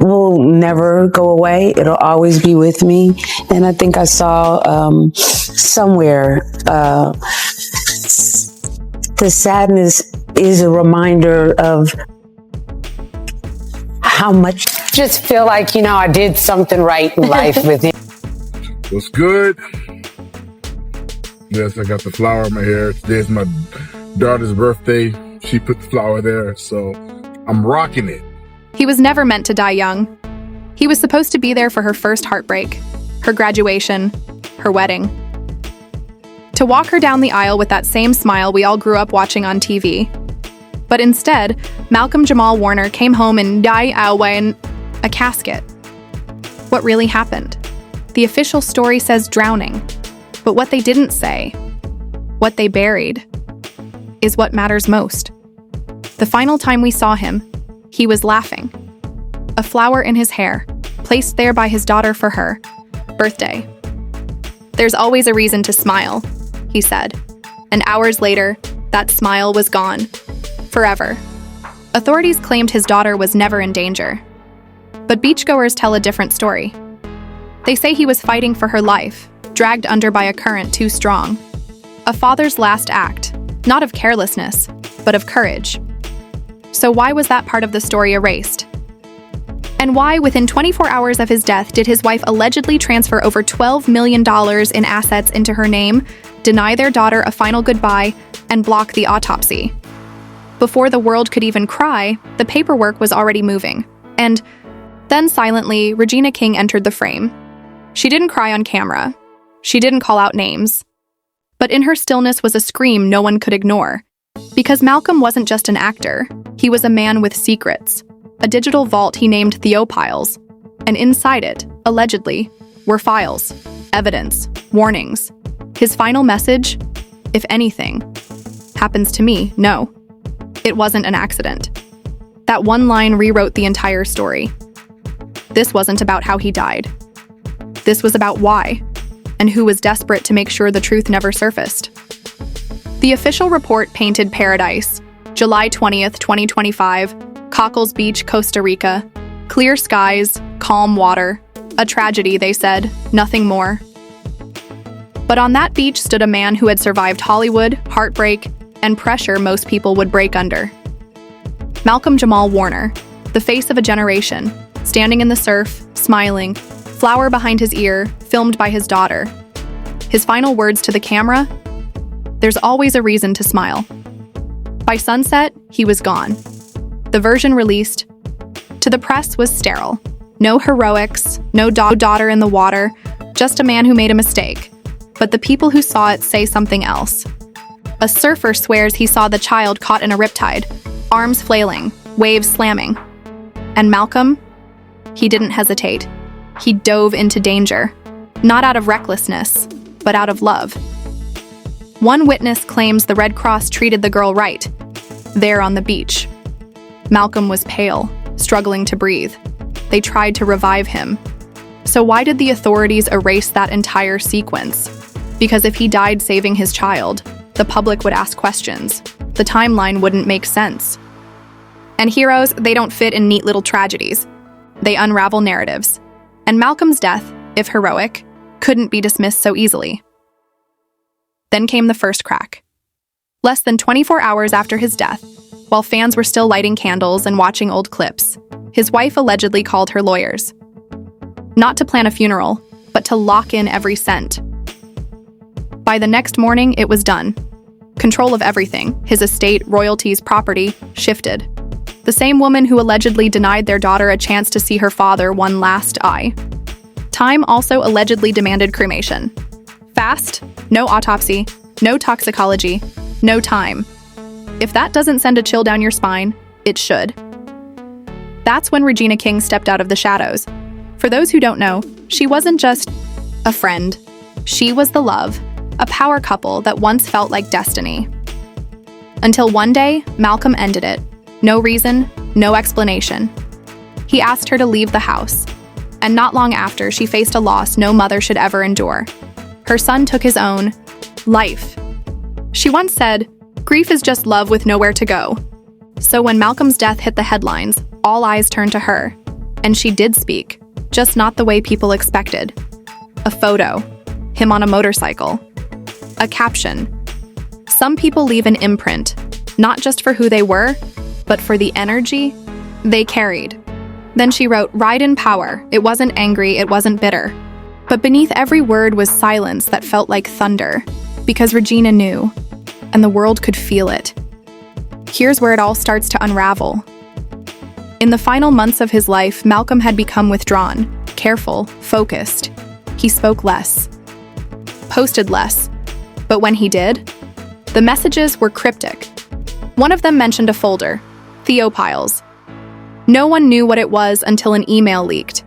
Will never go away. It'll always be with me. And I think I saw somewhere the sadness is a reminder of how much. Just feel like, I did something right in life with him. What's good? Yes, I got the flower in my hair. Today's my daughter's birthday. She put the flower there, so I'm rocking it. He was never meant to die young. He was supposed to be there for her first heartbreak, her graduation, her wedding. To walk her down the aisle with that same smile we all grew up watching on TV. But instead, Malcolm Jamal Warner came home and died in a casket. What really happened? The official story says drowning. But what they didn't say, what they buried, is what matters most. The final time we saw him, he was laughing. A flower in his hair, placed there by his daughter for her birthday. "There's always a reason to smile," he said. And hours later, that smile was gone. Forever. Authorities claimed his daughter was never in danger. But beachgoers tell a different story. They say he was fighting for her life, dragged under by a current too strong. A father's last act, not of carelessness, but of courage. So why was that part of the story erased? And why, within 24 hours of his death, did his wife allegedly transfer over $12 million in assets into her name, deny their daughter a final goodbye, and block the autopsy? Before the world could even cry, the paperwork was already moving. And then silently, Regina King entered the frame. She didn't cry on camera. She didn't call out names. But in her stillness was a scream no one could ignore. Because Malcolm wasn't just an actor. He was a man with secrets. A digital vault he named Theopiles. And inside it, allegedly, were files, evidence, warnings. His final message? If anything happens to me, no. It wasn't an accident. That one line rewrote the entire story. This wasn't about how he died. This was about why, and who was desperate to make sure the truth never surfaced. The official report painted paradise. July 20th, 2025, Cockles Beach, Costa Rica. Clear skies, calm water. A tragedy, they said, nothing more. But on that beach stood a man who had survived Hollywood, heartbreak, and pressure most people would break under. Malcolm Jamal Warner, the face of a generation, standing in the surf, smiling, flower behind his ear, filmed by his daughter. His final words to the camera? There's always a reason to smile. By sunset, he was gone. The version released to the press was sterile. No heroics, no daughter in the water, just a man who made a mistake. But the people who saw it say something else. A surfer swears he saw the child caught in a riptide, arms flailing, waves slamming. And Malcolm? He didn't hesitate. He dove into danger, not out of recklessness, but out of love. One witness claims the Red Cross treated the girl right, there on the beach. Malcolm was pale, struggling to breathe. They tried to revive him. So why did the authorities erase that entire sequence? Because if he died saving his child, the public would ask questions. The timeline wouldn't make sense. And heroes, they don't fit in neat little tragedies. They unravel narratives. And Malcolm's death, if heroic, couldn't be dismissed so easily. Then came the first crack. Less than 24 hours after his death, while fans were still lighting candles and watching old clips, his wife allegedly called her lawyers. Not to plan a funeral, but to lock in every cent. By the next morning, it was done. Control of everything, his estate, royalties, property, shifted. The same woman who allegedly denied their daughter a chance to see her father one last eye. Time also allegedly demanded cremation. Fast, no autopsy, no toxicology, no time. If that doesn't send a chill down your spine, it should. That's when Regina King stepped out of the shadows. For those who don't know, she wasn't just a friend. She was the love, a power couple that once felt like destiny. Until one day, Malcolm ended it. No reason, no explanation. He asked her to leave the house. And not long after, she faced a loss no mother should ever endure. Her son took his own life. She once said, "Grief is just love with nowhere to go." So when Malcolm's death hit the headlines, all eyes turned to her. And she did speak, just not the way people expected. A photo, him on a motorcycle. A caption. Some people leave an imprint, not just for who they were, but for the energy they carried. Then she wrote, "Ride in power." It wasn't angry, it wasn't bitter. But beneath every word was silence that felt like thunder, because Regina knew, and the world could feel it. Here's where it all starts to unravel. In the final months of his life, Malcolm had become withdrawn, careful, focused. He spoke less, posted less, but when he did, the messages were cryptic. One of them mentioned a folder, Theophiles. No one knew what it was until an email leaked.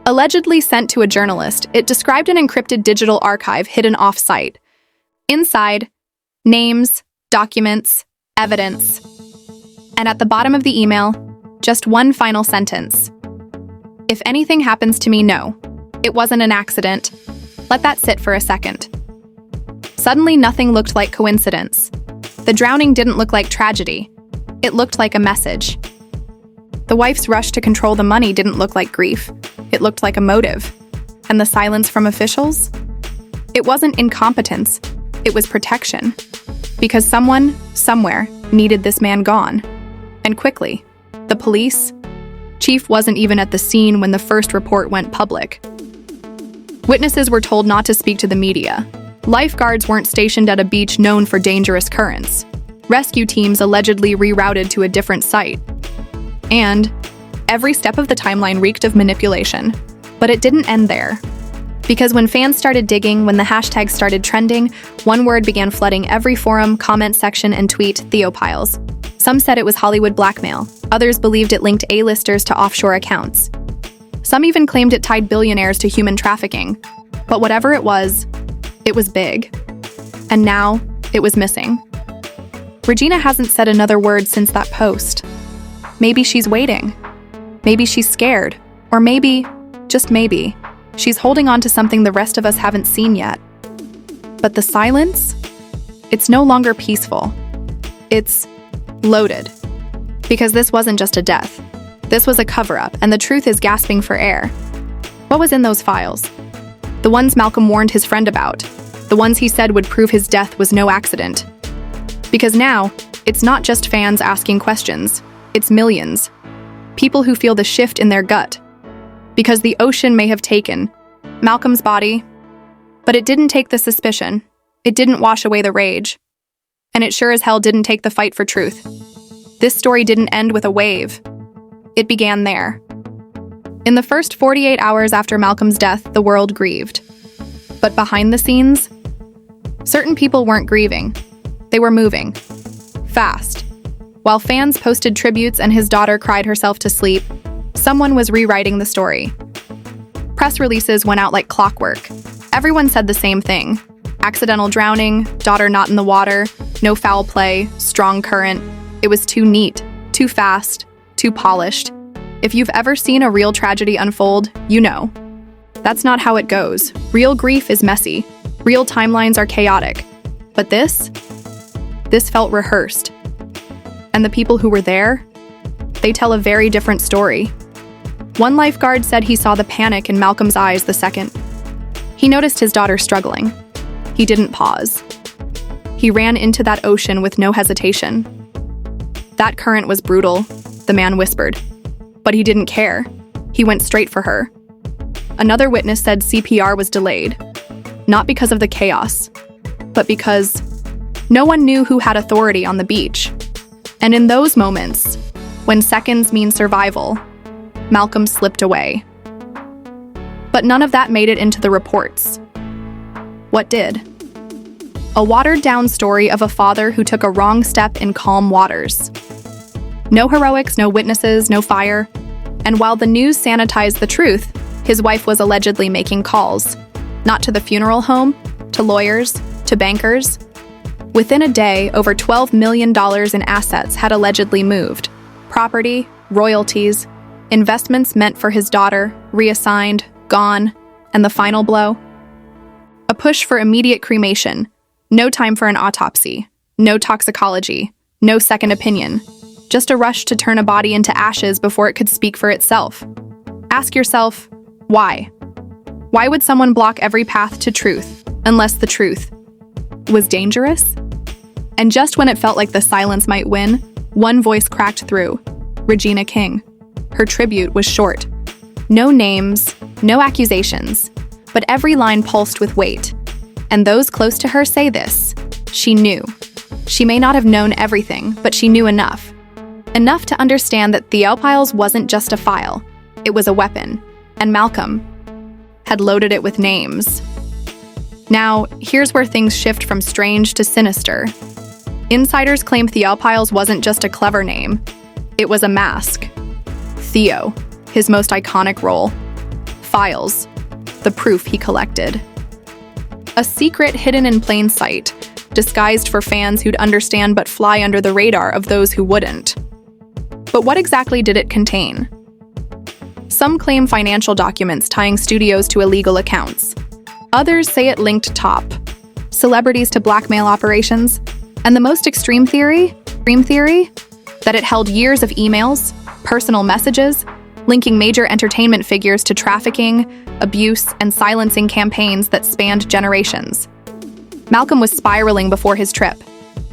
Allegedly sent to a journalist, it described an encrypted digital archive hidden off-site. Inside, names, documents, evidence. And at the bottom of the email, just one final sentence. "If anything happens to me, know. It wasn't an accident. Let that sit for a second." Suddenly, nothing looked like coincidence. The drowning didn't look like tragedy. It looked like a message. The wife's rush to control the money didn't look like grief. It looked like a motive. And the silence from officials? It wasn't incompetence. It was protection. Because someone, somewhere, needed this man gone. And quickly. The police? Chief wasn't even at the scene when the first report went public. Witnesses were told not to speak to the media. Lifeguards weren't stationed at a beach known for dangerous currents. Rescue teams allegedly rerouted to a different site. And every step of the timeline reeked of manipulation. But it didn't end there. Because when fans started digging, when the hashtag started trending, one word began flooding every forum, comment section, and tweet: Theophiles. Some said it was Hollywood blackmail. Others believed it linked A-listers to offshore accounts. Some even claimed it tied billionaires to human trafficking. But whatever it was big. And now, it was missing. Regina hasn't said another word since that post. Maybe she's waiting. Maybe she's scared. Or maybe, just maybe, she's holding on to something the rest of us haven't seen yet. But the silence? It's no longer peaceful. It's loaded. Because this wasn't just a death. This was a cover-up, and the truth is gasping for air. What was in those files? The ones Malcolm warned his friend about. The ones he said would prove his death was no accident. Because now, it's not just fans asking questions. It's millions. People who feel the shift in their gut. Because the ocean may have taken Malcolm's body, but it didn't take the suspicion. It didn't wash away the rage. And it sure as hell didn't take the fight for truth. This story didn't end with a wave. It began there. In the first 48 hours after Malcolm's death, the world grieved. But behind the scenes, certain people weren't grieving. They were moving. Fast. While fans posted tributes and his daughter cried herself to sleep, someone was rewriting the story. Press releases went out like clockwork. Everyone said the same thing. Accidental drowning, daughter not in the water, no foul play, strong current. It was too neat, too fast, too polished. If you've ever seen a real tragedy unfold, you know. That's not how it goes. Real grief is messy. Real timelines are chaotic. But this felt rehearsed. And the people who were there, they tell a very different story. One lifeguard said he saw the panic in Malcolm's eyes the second he noticed his daughter struggling. He didn't pause. He ran into that ocean with no hesitation. That current was brutal, the man whispered. But he didn't care. He went straight for her. Another witness said CPR was delayed, not because of the chaos, but because no one knew who had authority on the beach. And in those moments, when seconds mean survival, Malcolm slipped away. But none of that made it into the reports. What did? A watered-down story of a father who took a wrong step in calm waters. No heroics, no witnesses, no fire. And while the news sanitized the truth, his wife was allegedly making calls. Not to the funeral home, to lawyers, to bankers. Within a day, over $12 million in assets had allegedly moved. Property, royalties, investments meant for his daughter, reassigned, gone, and the final blow? A push for immediate cremation. No time for an autopsy. No toxicology. No second opinion. just a rush to turn a body into ashes before it could speak for itself. Ask yourself, why? Why would someone block every path to truth, unless the truth was dangerous? And just when it felt like the silence might win, one voice cracked through. Regina King. Her tribute was short. No names, no accusations, but every line pulsed with weight. And those close to her say this: she knew. She may not have known everything, but she knew enough. Enough to understand that Theophiles wasn't just a file, it was a weapon, and Malcolm had loaded it with names. Now, here's where things shift from strange to sinister. Insiders claim Theophiles wasn't just a clever name, it was a mask. Theo, his most iconic role. Files, the proof he collected. A secret hidden in plain sight, disguised for fans who'd understand but fly under the radar of those who wouldn't. But what exactly did it contain? Some claim financial documents tying studios to illegal accounts. Others say it linked top celebrities to blackmail operations, and the most extreme theory, that it held years of emails, personal messages, linking major entertainment figures to trafficking, abuse, and silencing campaigns that spanned generations. Malcolm was spiraling before his trip.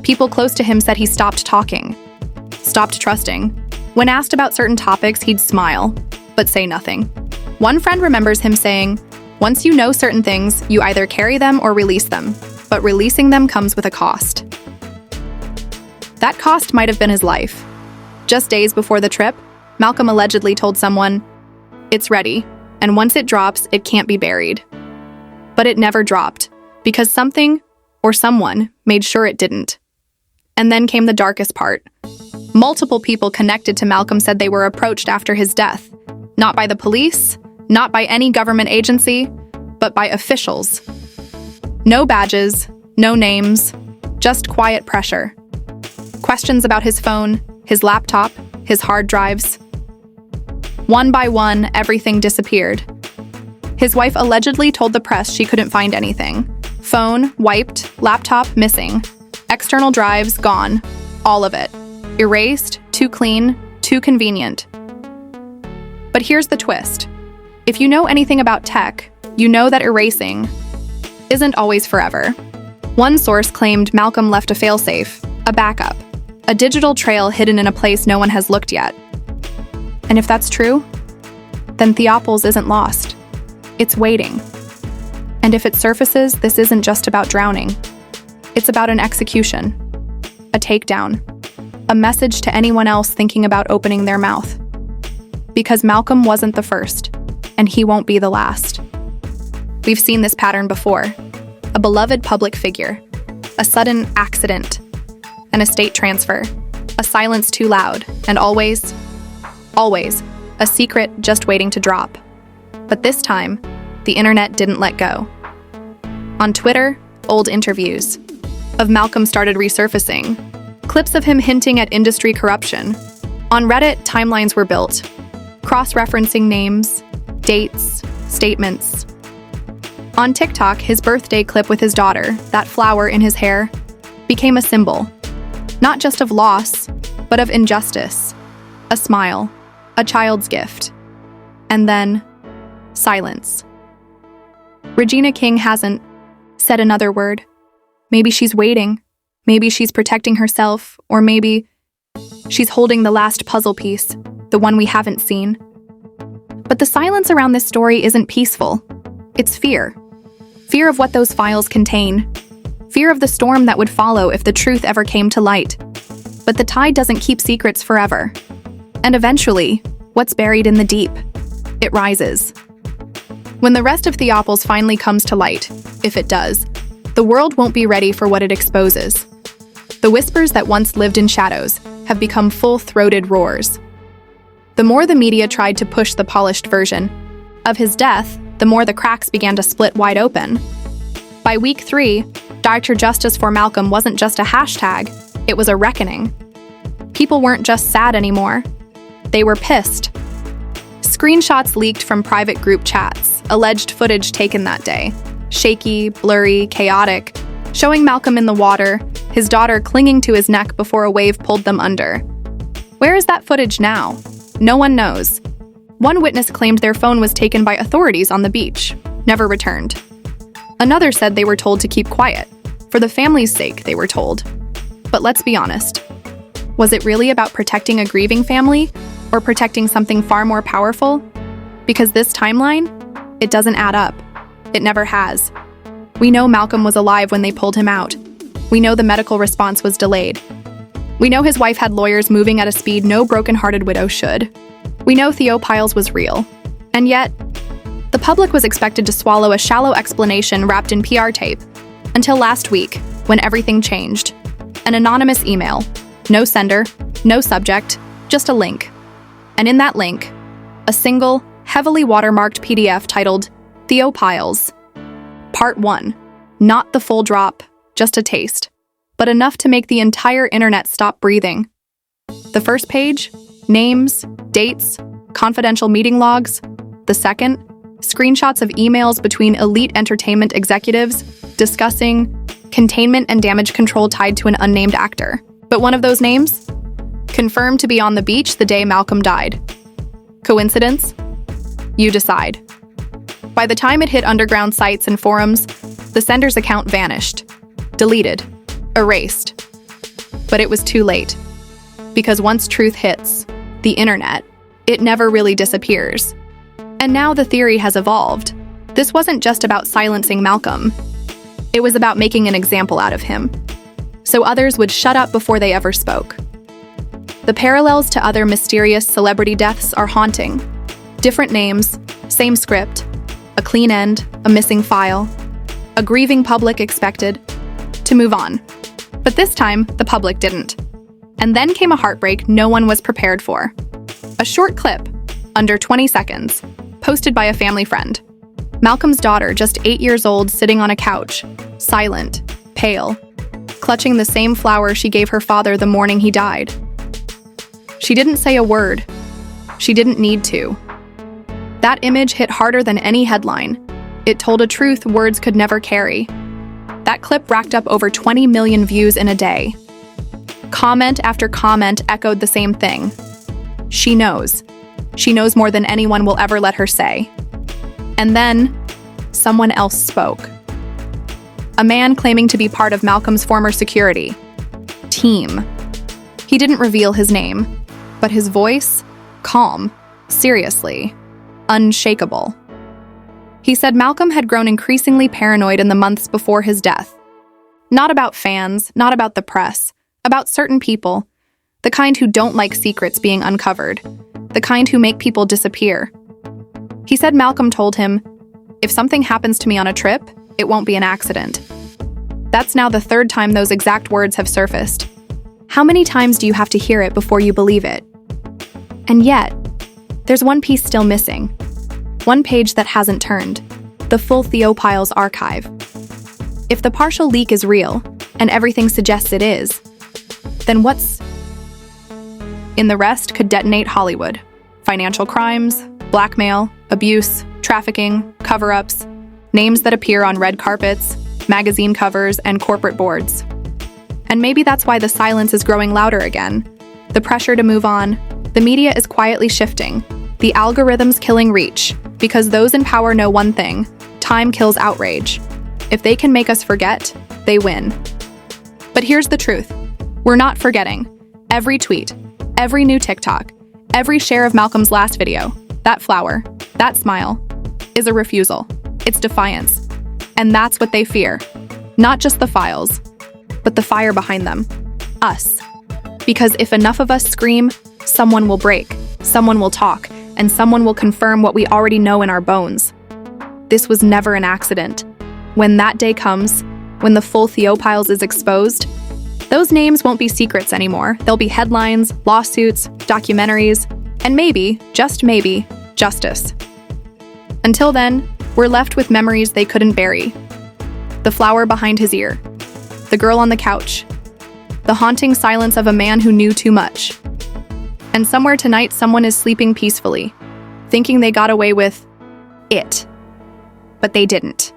People close to him said he stopped talking, stopped trusting. When asked about certain topics, he'd smile, but say nothing. One friend remembers him saying, "Once you know certain things, you either carry them or release them, but releasing them comes with a cost." That cost might have been his life. Just days before the trip, Malcolm allegedly told someone, "It's ready, and once it drops, it can't be buried." But it never dropped, because something or someone made sure it didn't. And then came the darkest part. Multiple people connected to Malcolm said they were approached after his death, not by the police, not by any government agency, but by officials. No badges, no names, just quiet pressure. Questions about his phone, his laptop, his hard drives. One by one, everything disappeared. His wife allegedly told the press she couldn't find anything. Phone wiped, laptop missing, external drives gone, all of it. Erased, too clean, too convenient. But here's the twist. If you know anything about tech, you know that erasing isn't always forever. One source claimed Malcolm left a failsafe, a backup, a digital trail hidden in a place no one has looked yet. And if that's true, then Theophiles isn't lost. It's waiting. And if it surfaces, this isn't just about drowning. It's about an execution, a takedown, a message to anyone else thinking about opening their mouth. Because Malcolm wasn't the first, and he won't be the last. We've seen this pattern before. A beloved public figure, a sudden accident, an estate transfer, a silence too loud, and always, a secret just waiting to drop. But this time, the internet didn't let go. On Twitter, old interviews of Malcolm started resurfacing, clips of him hinting at industry corruption. On Reddit, timelines were built, cross-referencing names, dates, statements. On TikTok, his birthday clip with his daughter, that flower in his hair, became a symbol, not just of loss, but of injustice. A smile, a child's gift. And then, silence. Regina King hasn't said another word. Maybe she's waiting. Maybe she's protecting herself, or maybe she's holding the last puzzle piece, the one we haven't seen. But the silence around this story isn't peaceful. It's fear. Fear of what those files contain. Fear of the storm that would follow if the truth ever came to light. But the tide doesn't keep secrets forever. And eventually, what's buried in the deep? It rises. When the rest of Theophiles finally comes to light, if it does, the world won't be ready for what it exposes. The whispers that once lived in shadows have become full-throated roars. The more the media tried to push the polished version of his death, the more the cracks began to split wide open. By week 3, Dr. Justice for Malcolm wasn't just a hashtag, it was a reckoning. People weren't just sad anymore. They were pissed. Screenshots leaked from private group chats, alleged footage taken that day. Shaky, blurry, chaotic, showing Malcolm in the water, his daughter clinging to his neck before a wave pulled them under. Where is that footage now? No one knows. One witness claimed their phone was taken by authorities on the beach, never returned. Another said they were told to keep quiet. For the family's sake, they were told. But let's be honest. Was it really about protecting a grieving family or protecting something far more powerful? Because this timeline, it doesn't add up. It never has. We know Malcolm was alive when they pulled him out. We know the medical response was delayed. We know his wife had lawyers moving at a speed no broken-hearted widow should. We know Theo Piles was real. And yet, the public was expected to swallow a shallow explanation wrapped in PR tape until last week, when everything changed. An anonymous email. No sender, no subject, just a link. And in that link, a single, heavily watermarked PDF titled Theo Piles. Part 1. Not the full drop, just a taste, but enough to make the entire internet stop breathing. The first page, names, dates, confidential meeting logs. The second, screenshots of emails between elite entertainment executives discussing containment and damage control tied to an unnamed actor. But one of those names? Confirmed to be on the beach the day Malcolm died. Coincidence? You decide. By the time it hit underground sites and forums, the sender's account vanished, deleted, erased. But it was too late. Because once truth hits the internet, it never really disappears. And now the theory has evolved. This wasn't just about silencing Malcolm. It was about making an example out of him, so others would shut up before they ever spoke. The parallels to other mysterious celebrity deaths are haunting. Different names, same script, a clean end, a missing file, a grieving public expected to move on. But this time, the public didn't. And then came a heartbreak no one was prepared for. A short clip, under 20 seconds, posted by a family friend. Malcolm's daughter, just 8 years old, sitting on a couch, silent, pale, clutching the same flower she gave her father the morning he died. She didn't say a word. She didn't need to. That image hit harder than any headline. It told a truth words could never carry. That clip racked up over 20 million views in a day. Comment after comment echoed the same thing. She knows. She knows more than anyone will ever let her say. And then, someone else spoke. A man claiming to be part of Malcolm's former security team. He didn't reveal his name, but his voice, calm, seriously, unshakable. He said Malcolm had grown increasingly paranoid in the months before his death. Not about fans, not about the press, about certain people, the kind who don't like secrets being uncovered, the kind who make people disappear. He said Malcolm told him, "If something happens to me on a trip, it won't be an accident." That's now the third time those exact words have surfaced. How many times do you have to hear it before you believe it? And yet, there's one piece still missing. One page that hasn't turned. The full Theo Piles archive. If the partial leak is real, and everything suggests it is, then what's in the rest could detonate Hollywood. Financial crimes, blackmail, abuse, trafficking, cover-ups, names that appear on red carpets, magazine covers, and corporate boards. And maybe that's why the silence is growing louder again. The pressure to move on. The media is quietly shifting. The algorithms killing reach. Because those in power know one thing: time kills outrage. If they can make us forget, they win. But here's the truth. We're not forgetting. Every tweet, every new TikTok, every share of Malcolm's last video, that flower, that smile, is a refusal. It's defiance. And that's what they fear. Not just the files, but the fire behind them. Us. Because if enough of us scream, someone will break, someone will talk, and someone will confirm what we already know in our bones. This was never an accident. When that day comes, when the full Theo Piles is exposed, those names won't be secrets anymore. They'll be headlines, lawsuits, documentaries, and maybe, just maybe, justice. Until then, we're left with memories they couldn't bury. The flower behind his ear. The girl on the couch. The haunting silence of a man who knew too much. And somewhere tonight, someone is sleeping peacefully, thinking they got away with it. But they didn't.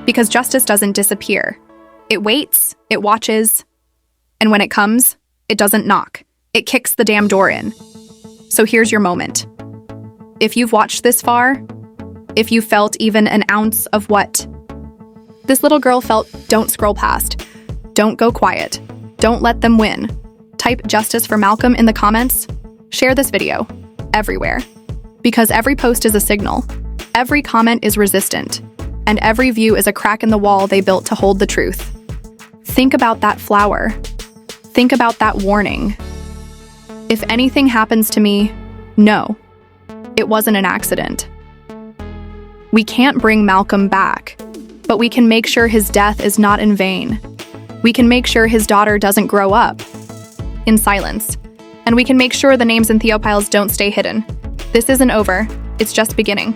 Because justice doesn't disappear. It waits, it watches, and when it comes, it doesn't knock. It kicks the damn door in. So here's your moment. If you've watched this far, if you felt even an ounce of what this little girl felt, don't scroll past. Don't go quiet. Don't let them win. Type justice for Malcolm in the comments. Share this video everywhere. Because every post is a signal. Every comment is resistant. And every view is a crack in the wall they built to hold the truth. Think about that flower. Think about that warning. If anything happens to me, no, it wasn't an accident. We can't bring Malcolm back, but we can make sure his death is not in vain. We can make sure his daughter doesn't grow up in silence. And we can make sure the names in Theopiles don't stay hidden. This isn't over, it's just beginning.